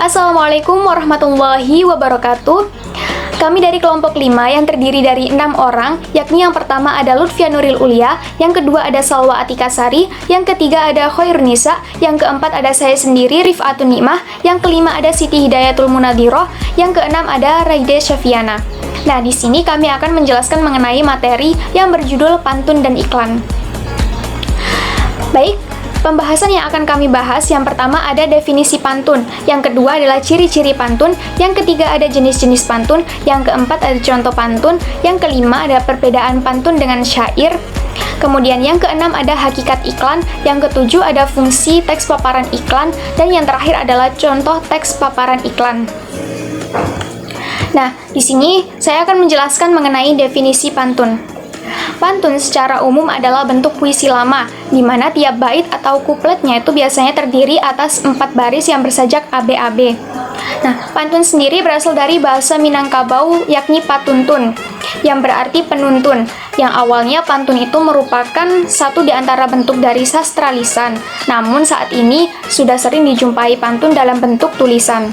Assalamualaikum warahmatullahi wabarakatuh. Kami dari kelompok 5 yang terdiri dari 6 orang, yakni yang pertama ada Lutfia Nuril Ulia, yang kedua ada Salwa Atika Sari, yang ketiga ada Khairunisa, yang keempat ada saya sendiri Rif'atun Nikmah, yang kelima ada Siti Hidayatul Munadhiroh, yang keenam ada Raide Syafiana. Nah, di sini kami akan menjelaskan mengenai materi yang berjudul pantun dan iklan. Baik, pembahasan yang akan kami bahas, yang pertama ada definisi pantun, yang kedua adalah ciri-ciri pantun, yang ketiga ada jenis-jenis pantun, yang keempat ada contoh pantun, yang kelima ada perbedaan pantun dengan syair, kemudian yang keenam ada hakikat iklan, yang ketujuh ada fungsi teks paparan iklan, dan yang terakhir adalah contoh teks paparan iklan. Nah, di sini saya akan menjelaskan mengenai definisi pantun. Pantun secara umum adalah bentuk puisi lama, di mana tiap bait atau kupletnya itu biasanya terdiri atas 4 baris yang bersajak ABAB. Nah, pantun sendiri berasal dari bahasa Minangkabau, yakni patuntun, yang berarti penuntun, yang awalnya pantun itu merupakan satu di antara bentuk dari sastra lisan, namun saat ini sudah sering dijumpai pantun dalam bentuk tulisan.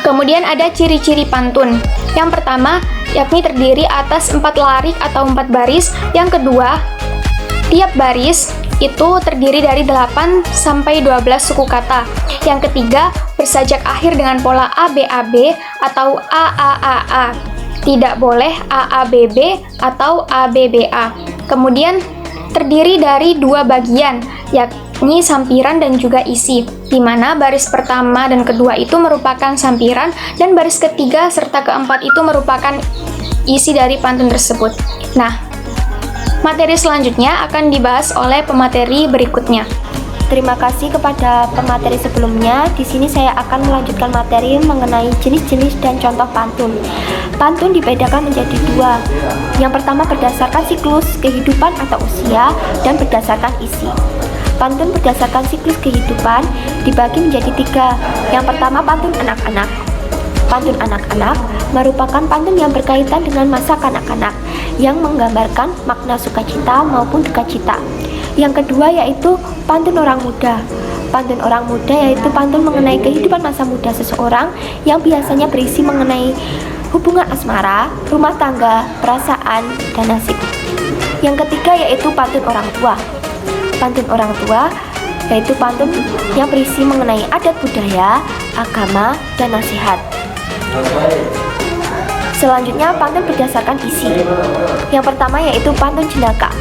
Kemudian ada ciri-ciri pantun. Yang pertama, yakni terdiri atas 4 larik atau 4 baris. Yang kedua, tiap baris itu terdiri dari 8 sampai 12 suku kata. Yang ketiga, bersajak akhir dengan pola ABAB atau AAAA. Tidak boleh AABB atau ABBA. Kemudian terdiri dari 2 bagian, yakni sampiran dan juga isi, di mana baris pertama dan kedua itu merupakan sampiran, dan baris ketiga serta keempat itu merupakan isi dari pantun tersebut. Nah, materi selanjutnya akan dibahas oleh pemateri berikutnya. Terima kasih kepada pemateri sebelumnya. Di sini saya akan melanjutkan materi mengenai jenis-jenis dan contoh pantun. Pantun dibedakan menjadi 2. Yang pertama berdasarkan siklus kehidupan atau usia, dan berdasarkan isi. Pantun berdasarkan siklus kehidupan dibagi menjadi 3. Yang pertama pantun anak-anak. Pantun anak-anak merupakan pantun yang berkaitan dengan masa kanak-kanak, yang menggambarkan makna sukacita maupun dukacita. Yang kedua yaitu pantun orang muda. Pantun orang muda yaitu pantun mengenai kehidupan masa muda seseorang, yang biasanya berisi mengenai hubungan asmara, rumah tangga, perasaan, dan nasib. Yang ketiga yaitu pantun orang tua. Pantun orang tua yaitu pantun yang berisi mengenai adat budaya, agama, dan nasihat. Selanjutnya pantun berdasarkan isi. Yang pertama yaitu pantun jenaka.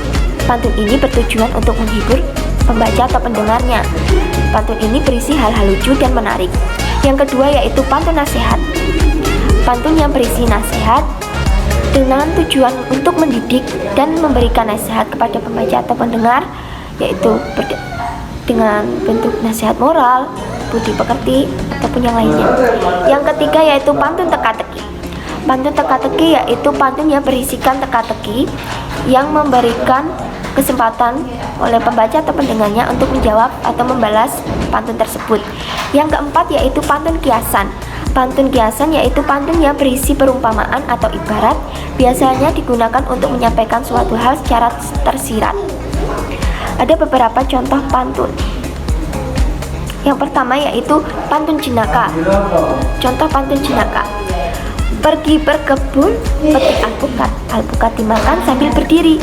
Pantun ini bertujuan untuk menghibur pembaca atau pendengarnya. Pantun ini berisi hal-hal lucu dan menarik. Yang kedua yaitu pantun nasihat. Pantun yang berisi nasihat dengan tujuan untuk mendidik dan memberikan nasihat kepada pembaca atau pendengar, yaitu dengan bentuk nasihat moral, budi pekerti, ataupun yang lainnya. Yang ketiga yaitu pantun teka-teki. Pantun teka-teki yaitu pantun yang berisikan teka-teki, yang memberikan kesempatan oleh pembaca atau pendengarnya untuk menjawab atau membalas pantun tersebut. Yang keempat yaitu pantun kiasan. Pantun kiasan yaitu pantun yang berisi perumpamaan atau ibarat, biasanya digunakan untuk menyampaikan suatu hal secara tersirat. Ada beberapa contoh pantun. Yang pertama yaitu pantun jenaka. Contoh pantun jenaka. Pergi berkebun, petik alpukat. Alpukat dimakan sambil berdiri.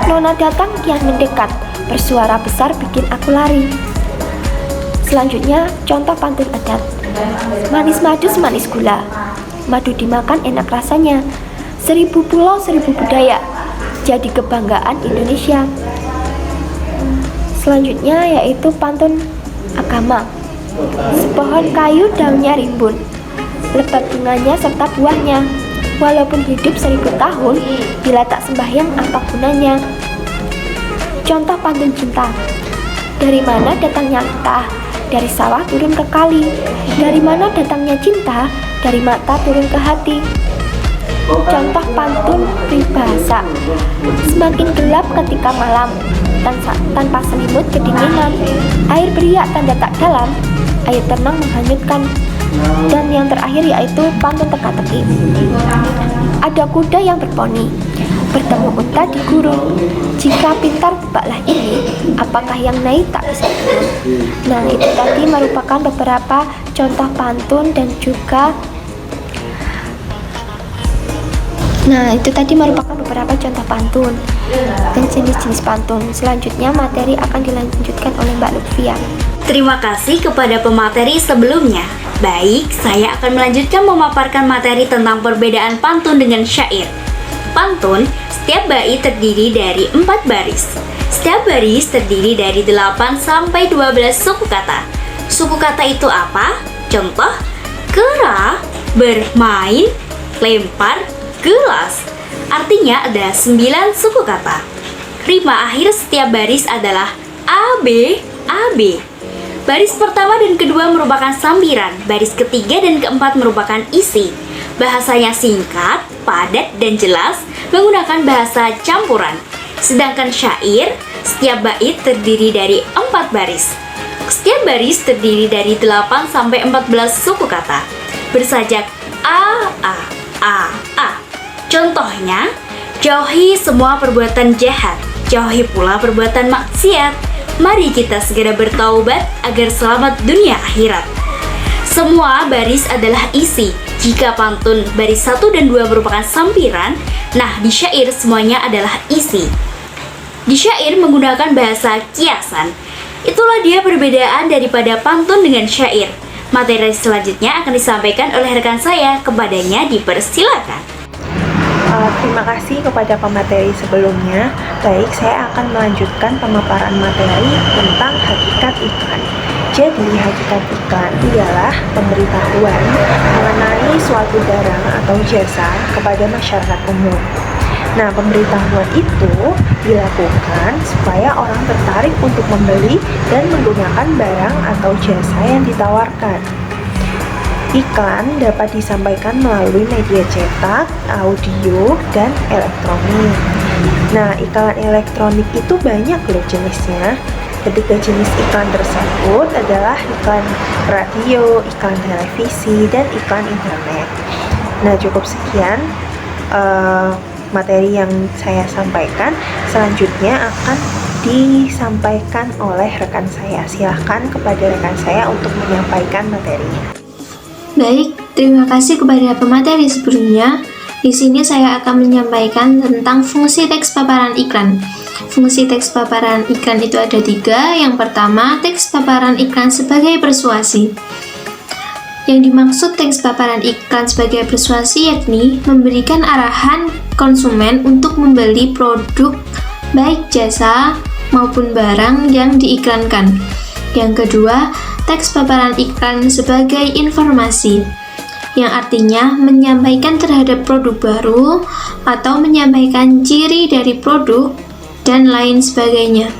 Nona datang kian mendekat, bersuara besar bikin aku lari. Selanjutnya contoh pantun adat. Manis madu semanis gula, madu dimakan enak rasanya. 1000 pulau 1000 budaya, jadi kebanggaan Indonesia. Selanjutnya yaitu pantun agama. Sepohon kayu daunnya rimbun, lebat bunganya serta buahnya. Walaupun hidup 1000 tahun, bila tak sembahyang apa gunanya. Contoh pantun cinta. Dari mana datangnya entah, dari sawah turun ke kali. Dari mana datangnya cinta, dari mata turun ke hati. Contoh pantun peribahasa. Semakin gelap ketika malam, tanpa selimut kedinginan. Air beriak tanda tak dalam, air tenang menghanyutkan. Dan yang terakhir yaitu pantun teka-teki. Ada kuda yang berponi. Bertemu unta di gurun. Jika pintar tebaklah ini, apakah yang naik tak bisa turun? Nah, itu tadi merupakan beberapa contoh pantun dan juga dan jenis-jenis pantun. Selanjutnya materi akan dilanjutkan oleh Mbak Lutfia. Terima kasih kepada pemateri sebelumnya. Baik, saya akan melanjutkan memaparkan materi tentang perbedaan pantun dengan syair. Pantun, setiap bait terdiri dari 4 baris. Setiap baris terdiri dari 8 sampai 12 suku kata. Suku kata itu apa? Contoh, kera, bermain, lempar, gelas. Artinya ada 9 suku kata. Rima akhir setiap baris adalah A, B, A, B. Baris pertama dan kedua merupakan sambiran, baris ketiga dan keempat merupakan isi. Bahasanya singkat, padat, dan jelas, menggunakan bahasa campuran. Sedangkan syair, setiap bait terdiri dari 4 baris. Setiap baris terdiri dari 8 sampai 14 suku kata. Bersajak A, A, A, A. Contohnya, jauhi semua perbuatan jahat, jauhi pula perbuatan maksiat. Mari kita segera bertaubat agar selamat dunia akhirat. Semua baris adalah isi. Jika pantun baris 1 dan 2 merupakan sampiran, nah di syair semuanya adalah isi. Di syair menggunakan bahasa kiasan. Itulah dia perbedaan daripada pantun dengan syair. Materi selanjutnya akan disampaikan oleh rekan saya, kepadanya dipersilakan. Terima kasih kepada pemateri sebelumnya. Baik, saya akan melanjutkan pemaparan materi tentang hakikat iklan. Jadi, hakikat iklan ialah pemberitahuan mengenai suatu barang atau jasa kepada masyarakat umum. Nah, pemberitahuan itu dilakukan supaya orang tertarik untuk membeli dan menggunakan barang atau jasa yang ditawarkan. Iklan dapat disampaikan melalui media cetak, audio, dan elektronik. Nah, iklan elektronik itu banyak loh jenisnya. Ketiga jenis iklan tersebut adalah iklan radio, iklan televisi, dan iklan internet. Nah, cukup sekian materi yang saya sampaikan. Selanjutnya akan disampaikan oleh rekan saya. Silahkan kepada rekan saya untuk menyampaikan materinya. Baik, terima kasih kepada pemateri sebelumnya. Di sini saya akan menyampaikan tentang fungsi teks paparan iklan. Fungsi teks paparan iklan itu ada 3. Yang pertama, teks paparan iklan sebagai persuasi. Yang dimaksud teks paparan iklan sebagai persuasi yakni memberikan arahan konsumen untuk membeli produk baik jasa maupun barang yang diiklankan. Yang kedua, teks paparan iklan sebagai informasi, yang artinya menyampaikan terhadap produk baru atau menyampaikan ciri dari produk dan lain sebagainya.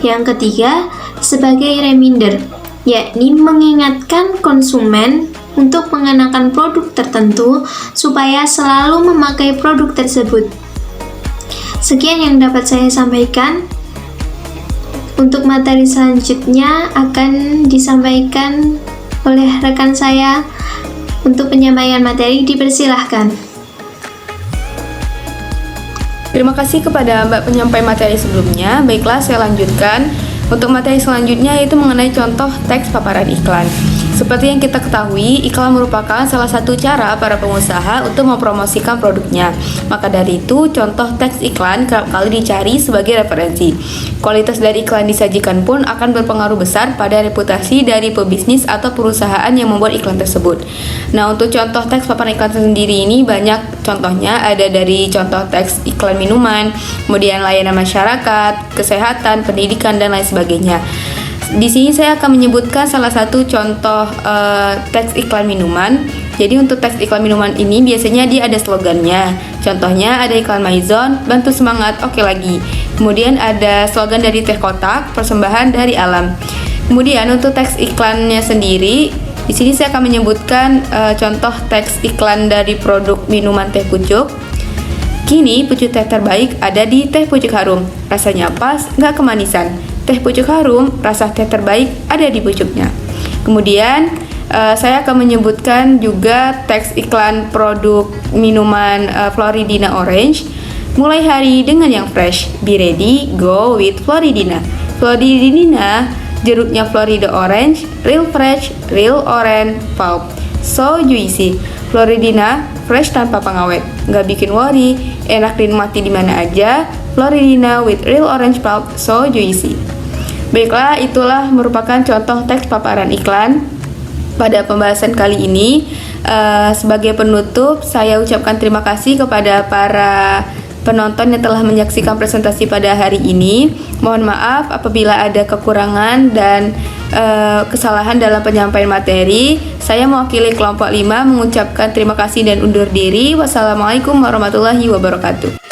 Yang ketiga, sebagai reminder, yakni mengingatkan konsumen untuk mengenakan produk tertentu supaya selalu memakai produk tersebut. Sekian yang dapat saya sampaikan. Untuk materi selanjutnya akan disampaikan oleh rekan saya. Untuk penyampaian materi dipersilahkan. Terima kasih kepada Mbak penyampai materi sebelumnya. Baiklah, saya lanjutkan. Untuk materi selanjutnya yaitu mengenai contoh teks paparan iklan. Seperti yang kita ketahui, iklan merupakan salah satu cara para pengusaha untuk mempromosikan produknya. Maka dari itu, contoh teks iklan kerap kali dicari sebagai referensi. Kualitas dari iklan disajikan pun akan berpengaruh besar pada reputasi dari pebisnis atau perusahaan yang membuat iklan tersebut. Nah, untuk contoh teks paparan iklan sendiri ini banyak contohnya, ada dari contoh teks iklan minuman, kemudian layanan masyarakat, kesehatan, pendidikan, dan lain sebagainya. Di sini saya akan menyebutkan salah satu contoh teks iklan minuman. Jadi untuk teks iklan minuman ini biasanya dia ada slogannya. Contohnya ada iklan Maison, bantu semangat, oke lagi. Kemudian ada slogan dari teh kotak, persembahan dari alam. Kemudian untuk teks iklannya sendiri, di sini saya akan menyebutkan contoh teks iklan dari produk minuman teh pucuk. Kini pucuk teh terbaik ada di teh pucuk harum. Rasanya pas, nggak kemanisan. Teh pucuk harum, rasa teh terbaik ada di pucuknya. Kemudian saya akan menyebutkan juga teks iklan produk minuman Floridina Orange. Mulai hari dengan yang fresh. Be ready, go with Floridina. Floridina, jeruknya Florida orange, real fresh, real orange, pulp. So juicy. Floridina, fresh tanpa pengawet. Nggak bikin worry, enak dinikmati di mana aja. Floridina with real orange pulp, so juicy. Baiklah, itulah merupakan contoh teks paparan iklan pada pembahasan kali ini. Sebagai penutup, saya ucapkan terima kasih kepada para penonton yang telah menyaksikan presentasi pada hari ini. Mohon maaf apabila ada kekurangan dan kesalahan dalam penyampaian materi. Saya mewakili kelompok 5 mengucapkan terima kasih dan undur diri. Wassalamualaikum warahmatullahi wabarakatuh.